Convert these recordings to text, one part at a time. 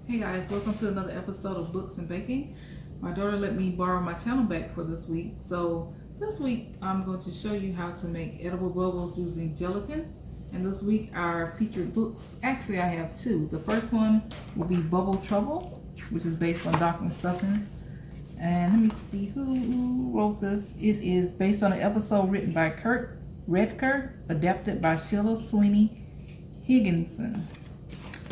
Hey guys, welcome to another episode of Books and Baking. My daughter let me borrow my channel back for this week. So this week I'm going to show you how to make edible bubbles using gelatin. And this week our featured books, actually I have two. The first one will be Bubble Trouble, which is based on Doc Stuffins. And let me see who wrote this. It is based on an episode written by Kurt Redker, adapted by Sheila Sweeney Higginson.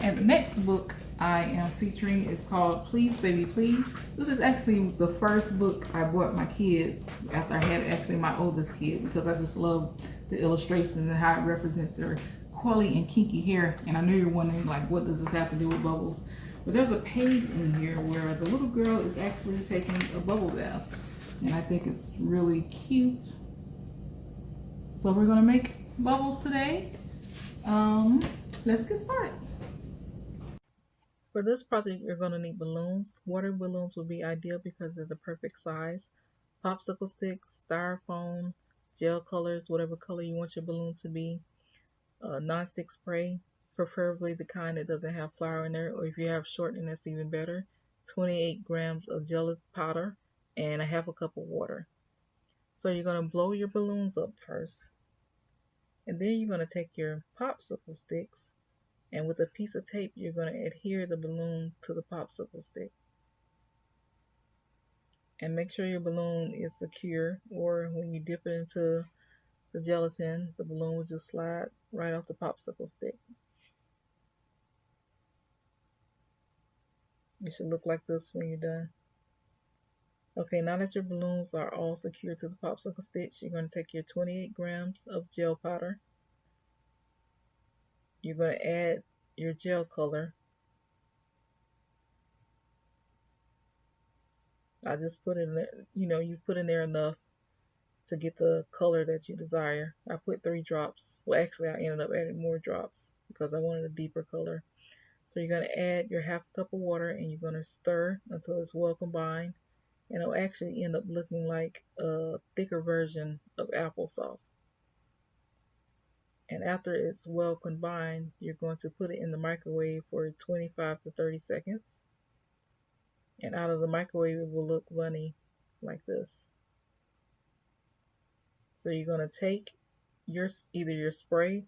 And the next book I am featuring is called Please Baby Please. This is actually the first book I bought my kids after I had actually my oldest kid, because I just love the illustrations and how it represents their curly and kinky hair. And I know you're wondering, like, what does this have to do with bubbles? But there's a page in here where the little girl is actually taking a bubble bath. And I think it's really cute. So we're gonna make bubbles today. Let's get started. For this project, you're going to need balloons. Water balloons will be ideal because they're the perfect size. Popsicle sticks, styrofoam, gel colors, whatever color you want your balloon to be. Non-stick spray, preferably the kind that doesn't have flour in there, or if you have shortening, that's even better. 28 grams of gelatin powder and a half a cup of water. So you're going to blow your balloons up first. And then you're going to take your popsicle sticks, and with a piece of tape, you're going to adhere the balloon to the popsicle stick. And make sure your balloon is secure, or when you dip it into the gelatin, the balloon will just slide right off the popsicle stick. It should look like this when you're done. Okay, now that your balloons are all secured to the popsicle sticks, you're going to take your 28 grams of gel powder. You're going to add your gel color. I just put in there, you put in there enough to get the color that you desire. I put 3 drops. Well, actually, I ended up adding more drops because I wanted a deeper color. So you're going to add your half cup of water, and you're going to stir until it's well combined. And it'll actually end up looking like a thicker version of applesauce. And after it's well combined, you're going to put it in the microwave for 25 to 30 seconds. And out of the microwave, it will look runny like this. So you're going to take either your spray,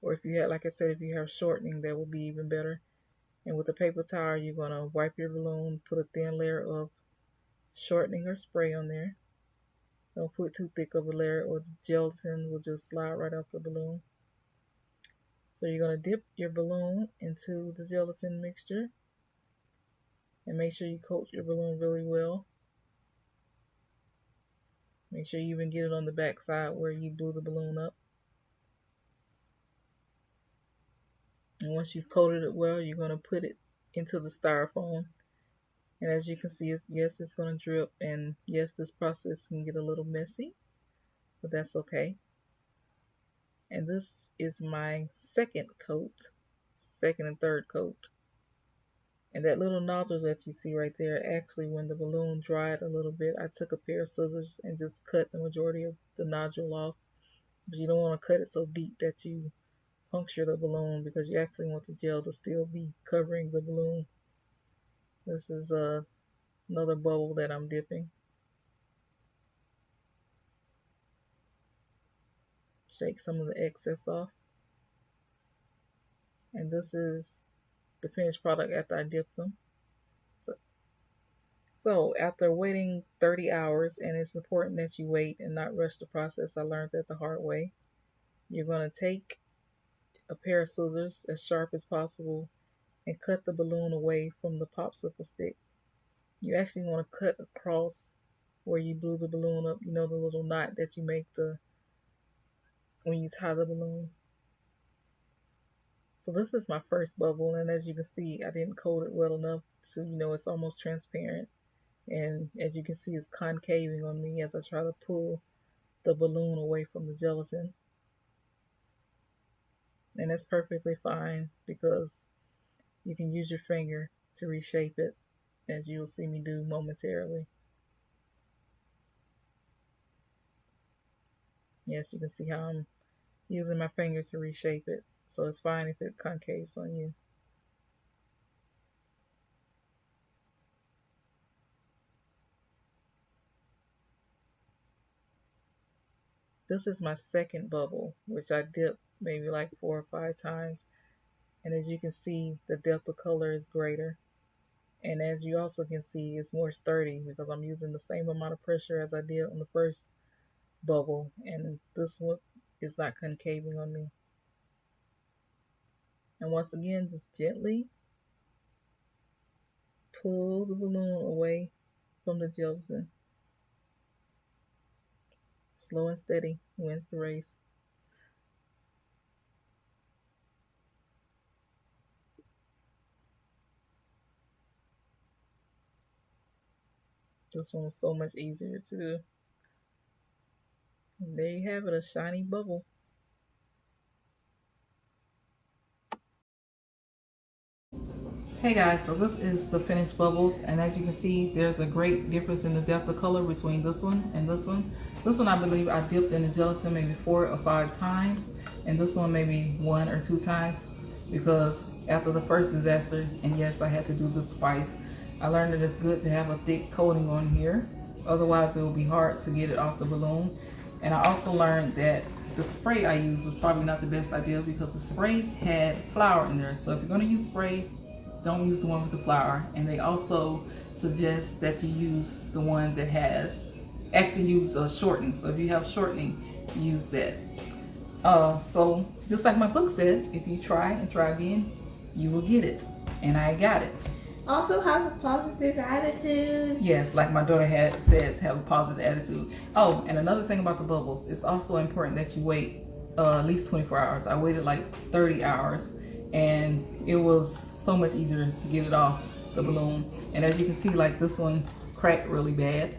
or if you have, like I said, if you have shortening, that will be even better. And with a paper towel, you're going to wipe your balloon, put a thin layer of shortening or spray on there. Don't put too thick of a layer, or the gelatin will just slide right off the balloon. So you're going to dip your balloon into the gelatin mixture, and make sure you coat your balloon really well. Make sure you even get it on the back side where you blew the balloon up. And once you've coated it well, you're going to put it into the styrofoam. And as you can see, yes, it's going to drip, and yes, this process can get a little messy, but that's okay. And this is my second and third coat. And that little nozzle that you see right there, actually, when the balloon dried a little bit, I took a pair of scissors and just cut the majority of the nodule off. But you don't want to cut it so deep that you puncture the balloon, because you actually want the gel to still be covering the balloon. This is another bubble that I'm dipping. Shake some of the excess off. And this is the finished product after I dip them. So after waiting 30 hours, and it's important that you wait and not rush the process, I learned that the hard way. You're going to take a pair of scissors as sharp as possible and cut the balloon away from the popsicle stick. You actually want to cut across where you blew the balloon up, the little knot that you make when you tie the balloon. So this is my first bubble, and as you can see, I didn't coat it well enough, so it's almost transparent. And as you can see, it's concaving on me as I try to pull the balloon away from the gelatin. And that's perfectly fine, because you can use your finger to reshape it, as you'll see me do momentarily. Yes, you can see how I'm using my fingers to reshape it, so it's fine if it concaves on you. This is my second bubble, which I dipped maybe like 4 or 5 times. And as you can see, the depth of color is greater. And as you also can see, it's more sturdy because I'm using the same amount of pressure as I did on the first bubble. And this one is not concaving on me. And once again, just gently pull the balloon away from the gelatin. Slow and steady wins the race. This one was so much easier to do. And there you have it, a shiny bubble. Hey guys, so this is the finished bubbles, and as you can see, there's a great difference in the depth of color between this one and this one. This one, I believe I dipped in the gelatin maybe 4 or 5 times, and this one maybe 1 or 2 times, because after the first disaster, and yes, I had to do this twice, I learned that it's good to have a thick coating on here, otherwise it will be hard to get it off the balloon. And I also learned that the spray I used was probably not the best idea, because the spray had flour in there. So if you're going to use spray, don't use the one with the flour. And they also suggest that you use the one that actually use a shortening. So if you have shortening, use that. So just like my book said, if you try and try again, you will get it. And I got it. Also have a positive attitude. Yes, like my daughter says, have a positive attitude. Oh, and another thing about the bubbles, it's also important that you wait at least 24 hours. I waited like 30 hours, and it was so much easier to get it off the balloon. And as you can see, like this one cracked really bad,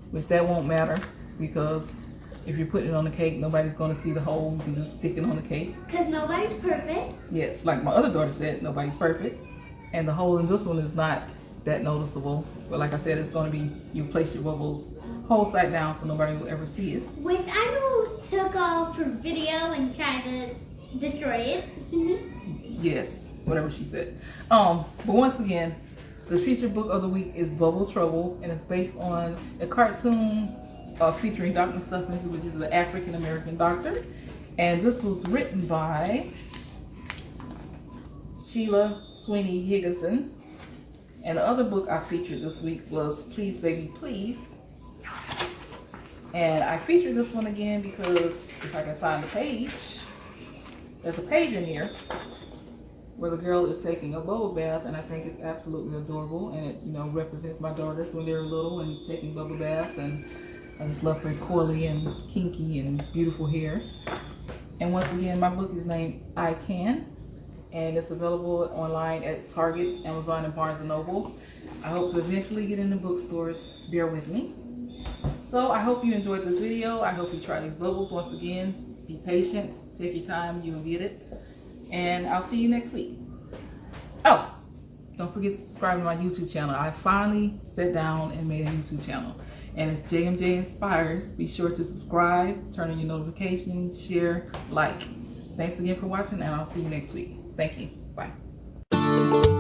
which that won't matter, because if you're putting it on the cake, nobody's going to see the hole. You can just stick it on the cake. Because nobody's perfect. Yes, like my other daughter said, nobody's perfect. And the hole in this one is not that noticeable. But like I said, it's going to be, you place your bubbles whole side down so nobody will ever see it. Which I know took off for video and tried to destroy it. Yes, whatever she said. But once again, the featured book of the week is Bubble Trouble, and it's based on a cartoon featuring Dr. Stuffins, which is an African-American doctor. And this was written by Sheila Sweeney Higginson. And the other book I featured this week was Please Baby Please. And I featured this one again because if I can find the page, there's a page in here where the girl is taking a bubble bath, and I think it's absolutely adorable, and it, you know, represents my daughters when they were little and taking bubble baths, and I just love her coily and kinky and beautiful hair. And once again, my book is named I Can, and it's available online at Target, Amazon, and Barnes & Noble. I hope to eventually get into bookstores. Bear with me. So I hope you enjoyed this video. I hope you try these bubbles. Once again, be patient, take your time, you'll get it. And I'll see you next week. Oh, don't forget to subscribe to my YouTube channel. I finally sat down and made a YouTube channel, and it's JMJ Inspires. Be sure to subscribe, turn on your notifications, share, like. Thanks again for watching, and I'll see you next week. Thank you. Bye.